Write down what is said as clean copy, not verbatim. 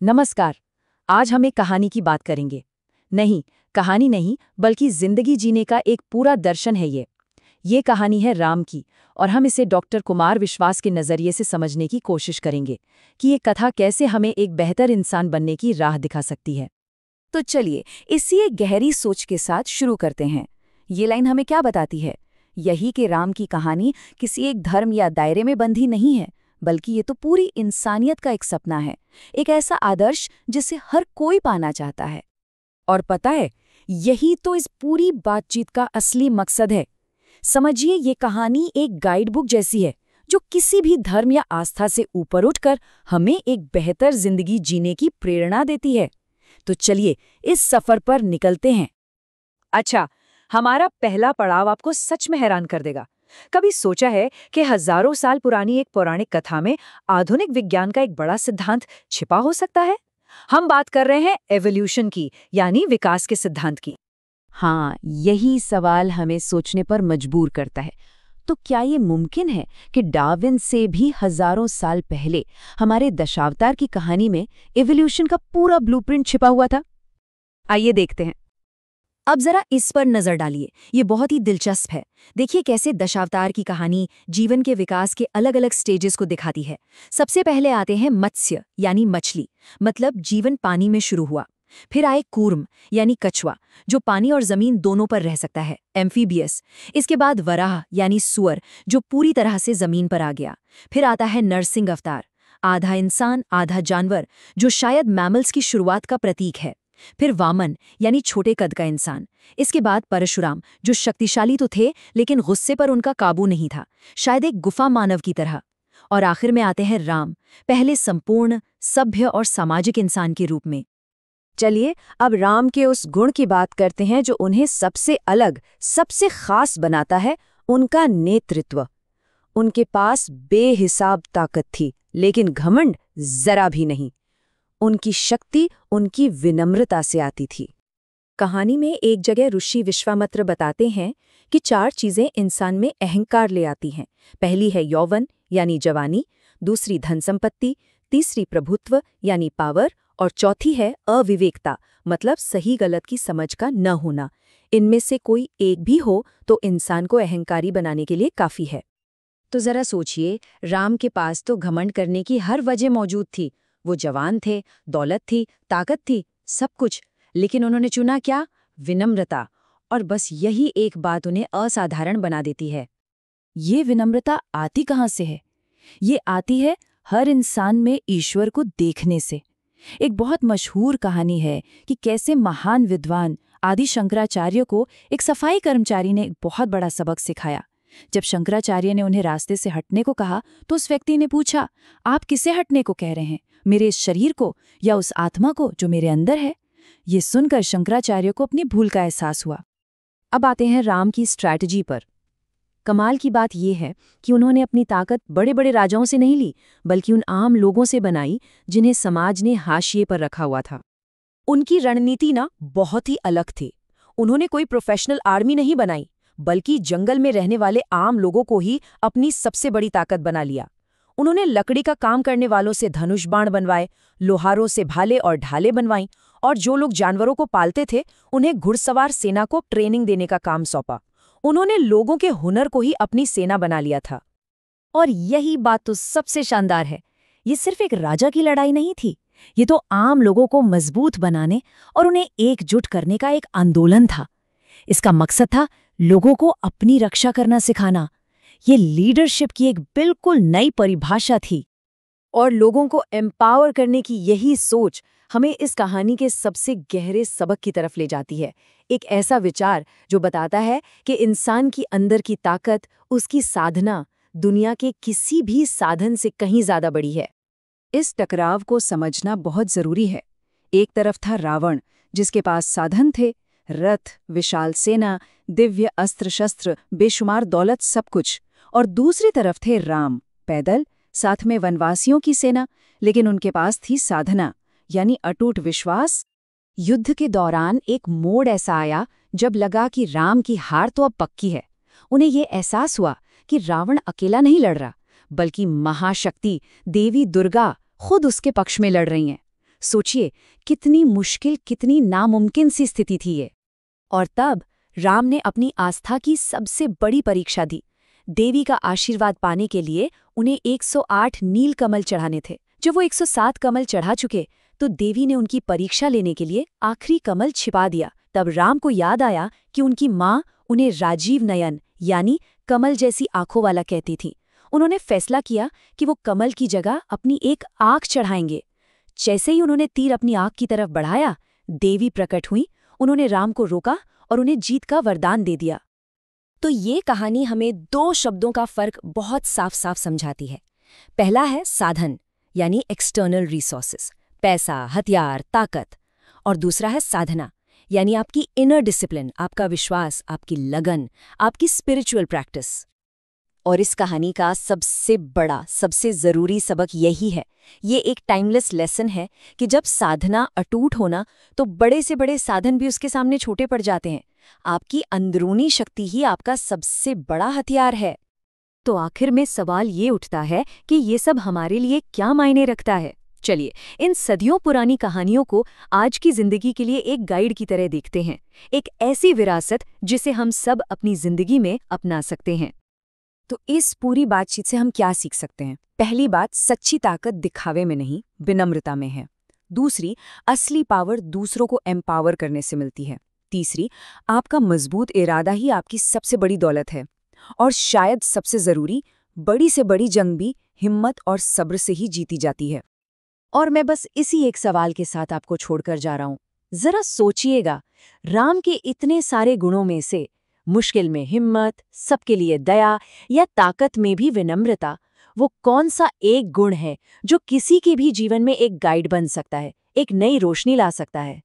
नमस्कार। आज हम एक कहानी की बात करेंगे। नहीं, कहानी नहीं, बल्कि जिंदगी जीने का एक पूरा दर्शन है ये कहानी है राम की, और हम इसे डॉक्टर कुमार विश्वास के नज़रिए से समझने की कोशिश करेंगे कि ये कथा कैसे हमें एक बेहतर इंसान बनने की राह दिखा सकती है। तो चलिए इसी एक गहरी सोच के साथ शुरू करते हैं। ये लाइन हमें क्या बताती है? यही कि राम की कहानी किसी एक धर्म या दायरे में बंधी नहीं है, बल्कि ये तो पूरी इंसानियत का एक सपना है, एक ऐसा आदर्श जिसे हर कोई पाना चाहता है। और पता है, यही तो इस पूरी बातचीत का असली मकसद है। समझिए, ये कहानी एक गाइड बुक जैसी है जो किसी भी धर्म या आस्था से ऊपर उठकर हमें एक बेहतर जिंदगी जीने की प्रेरणा देती है। तो चलिए इस सफर पर निकलते हैं। अच्छा, हमारा पहला पड़ाव आपको सच में हैरान कर देगा। कभी सोचा है कि हजारों साल पुरानी एक पौराणिक कथा में आधुनिक विज्ञान का एक बड़ा सिद्धांत छिपा हो सकता है? हम बात कर रहे हैं एवोल्यूशन की, यानी विकास के सिद्धांत की। हाँ, यही सवाल हमें सोचने पर मजबूर करता है। तो क्या ये मुमकिन है कि डार्विन से भी हजारों साल पहले हमारे दशावतार की कहानी में इवोल्यूशन का पूरा ब्लूप्रिंट छिपा हुआ था? आइए देखते हैं। अब जरा इस पर नजर डालिए, ये बहुत ही दिलचस्प है। देखिए कैसे दशावतार की कहानी जीवन के विकास के अलग अलग स्टेजेस को दिखाती है। सबसे पहले आते हैं मत्स्य यानी मछली, मतलब जीवन पानी में शुरू हुआ। फिर आए कूर्म यानी कछुआ, जो पानी और जमीन दोनों पर रह सकता है, एम्फीबियस। इसके बाद वराह यानी सुअर, जो पूरी तरह से जमीन पर आ गया। फिर आता है नरसिंह अवतार, आधा इंसान आधा जानवर, जो शायद मैमल्स की शुरुआत का प्रतीक है। फिर वामन यानी छोटे कद का इंसान। इसके बाद परशुराम, जो शक्तिशाली तो थे लेकिन गुस्से पर उनका काबू नहीं था, शायद एक गुफा मानव की तरह। और आखिर में आते हैं राम, पहले संपूर्ण सभ्य और सामाजिक इंसान के रूप में। चलिए अब राम के उस गुण की बात करते हैं जो उन्हें सबसे अलग, सबसे खास बनाता है, उनका नेतृत्व। उनके पास बेहिसाब ताकत थी, लेकिन घमंड जरा भी नहीं। उनकी शक्ति उनकी विनम्रता से आती थी। कहानी में एक जगह ऋषि विश्वामित्र बताते हैं कि 4 चीजें इंसान में अहंकार ले आती हैं। पहली है यौवन यानी जवानी, दूसरी धन संपत्ति, तीसरी प्रभुत्व यानी पावर, और चौथी है अविवेकता, मतलब सही गलत की समझ का न होना। इनमें से कोई एक भी हो तो इंसान को अहंकारी बनाने के लिए काफी है। तो जरा सोचिए, राम के पास तो घमंड करने की हर वजह मौजूद थी। वो जवान थे, दौलत थी, ताकत थी, सब कुछ। लेकिन उन्होंने चुना क्या? विनम्रता। और बस यही एक बात उन्हें असाधारण बना देती है। ये विनम्रता आती कहाँ से है? ये आती है हर इंसान में ईश्वर को देखने से। एक बहुत मशहूर कहानी है कि कैसे महान विद्वान आदि शंकराचार्य को एक सफाई कर्मचारी ने एक बहुत बड़ा सबक सिखाया। जब शंकराचार्य ने उन्हें रास्ते से हटने को कहा तो उस व्यक्ति ने पूछा, आप किसे हटने को कह रहे हैं, मेरे इस शरीर को या उस आत्मा को जो मेरे अंदर है? ये सुनकर शंकराचार्य को अपनी भूल का एहसास हुआ। अब आते हैं राम की स्ट्रैटेजी पर। कमाल की बात यह है कि उन्होंने अपनी ताकत बड़े बड़े राजाओं से नहीं ली, बल्कि उन आम लोगों से बनाई जिन्हें समाज ने हाशिए पर रखा हुआ था। उनकी रणनीति ना बहुत ही अलग थी। उन्होंने कोई प्रोफेशनल आर्मी नहीं बनाई, बल्कि जंगल में रहने वाले आम लोगों को ही अपनी सबसे बड़ी ताकत बना लिया। उन्होंने लकड़ी का काम करने वालों से धनुष बाण बनवाए, लोहारों से भाले और ढाले बनवाई, और जो लोग जानवरों को पालते थे उन्हें घुड़सवार सेना को ट्रेनिंग देने का काम सौंपा। उन्होंने लोगों के हुनर को ही अपनी सेना बना लिया था। और यही बात तो सबसे शानदार है, ये सिर्फ एक राजा की लड़ाई नहीं थी, ये तो आम लोगों को मजबूत बनाने और उन्हें एकजुट करने का एक आंदोलन था। इसका मकसद था लोगों को अपनी रक्षा करना सिखाना। ये लीडरशिप की एक बिल्कुल नई परिभाषा थी। और लोगों को एम्पावर करने की यही सोच हमें इस कहानी के सबसे गहरे सबक की तरफ ले जाती है। एक ऐसा विचार जो बताता है कि इंसान की अंदर की ताकत, उसकी साधना, दुनिया के किसी भी साधन से कहीं ज्यादा बड़ी है। इस टकराव को समझना बहुत जरूरी है। एक तरफ था रावण, जिसके पास साधन थे, रथ, विशाल सेना, दिव्य अस्त्र शस्त्र, बेशुमार दौलत, सब कुछ। और दूसरी तरफ थे राम, पैदल, साथ में वनवासियों की सेना, लेकिन उनके पास थी साधना, यानी अटूट विश्वास। युद्ध के दौरान एक मोड़ ऐसा आया जब लगा कि राम की हार तो अब पक्की है। उन्हें ये एहसास हुआ कि रावण अकेला नहीं लड़ रहा, बल्कि महाशक्ति देवी दुर्गा खुद उसके पक्ष में लड़ रही हैं। सोचिए, कितनी मुश्किल, कितनी नामुमकिन सी स्थिति थी ये। और तब राम ने अपनी आस्था की सबसे बड़ी परीक्षा दी। देवी का आशीर्वाद पाने के लिए उन्हें 108 नील कमल चढ़ाने थे। जब वो 107 कमल चढ़ा चुके तो देवी ने उनकी परीक्षा लेने के लिए आखिरी कमल छिपा दिया। तब राम को याद आया कि उनकी माँ उन्हें राजीव नयन यानी कमल जैसी आंखों वाला कहती थी। उन्होंने फैसला किया कि वो कमल की जगह अपनी एक आंख चढ़ाएंगे। जैसे ही उन्होंने तीर अपनी आंख की तरफ बढ़ाया, देवी प्रकट हुई। उन्होंने राम को रोका और उन्हें जीत का वरदान दे दिया। तो ये कहानी हमें 2 शब्दों का फर्क बहुत साफ साफ समझाती है। पहला है साधन यानी एक्सटर्नल रिसोर्सेस, पैसा, हथियार, ताकत। और दूसरा है साधना यानी आपकी इनर डिसिप्लिन, आपका विश्वास, आपकी लगन, आपकी स्पिरिचुअल प्रैक्टिस। और इस कहानी का सबसे बड़ा, सबसे ज़रूरी सबक यही है। ये एक टाइमलेस लेसन है कि जब साधना अटूट होना तो बड़े से बड़े साधन भी उसके सामने छोटे पड़ जाते हैं। आपकी अंदरूनी शक्ति ही आपका सबसे बड़ा हथियार है। तो आखिर में सवाल ये उठता है कि ये सब हमारे लिए क्या मायने रखता है? चलिए, इन सदियों पुरानी कहानियों को आज की जिंदगी के लिए एक गाइड की तरह देखते हैं। एक ऐसी विरासत जिसे हम सब अपनी जिंदगी में अपना सकते हैं। तो इस पूरी बातचीत से हम क्या सीख सकते हैं? पहली बात, सच्ची ताकत दिखावे में नहीं, विनम्रता में है। दूसरी, असली पावर दूसरों को एम्पावर करने से मिलती है। तीसरी, आपका मजबूत इरादा ही आपकी सबसे बड़ी दौलत है। और शायद सबसे ज़रूरी, बड़ी से बड़ी जंग भी हिम्मत और सब्र से ही जीती जाती है। और मैं बस इसी एक सवाल के साथ आपको छोड़कर जा रहा हूँ। ज़रा सोचिएगा, राम के इतने सारे गुणों में से मुश्किल में हिम्मत, सबके लिए दया या ताकत में भी विनम्रता, वो कौन सा एक गुण है जो किसी के भी जीवन में एक गाइड बन सकता है, एक नई रोशनी ला सकता है?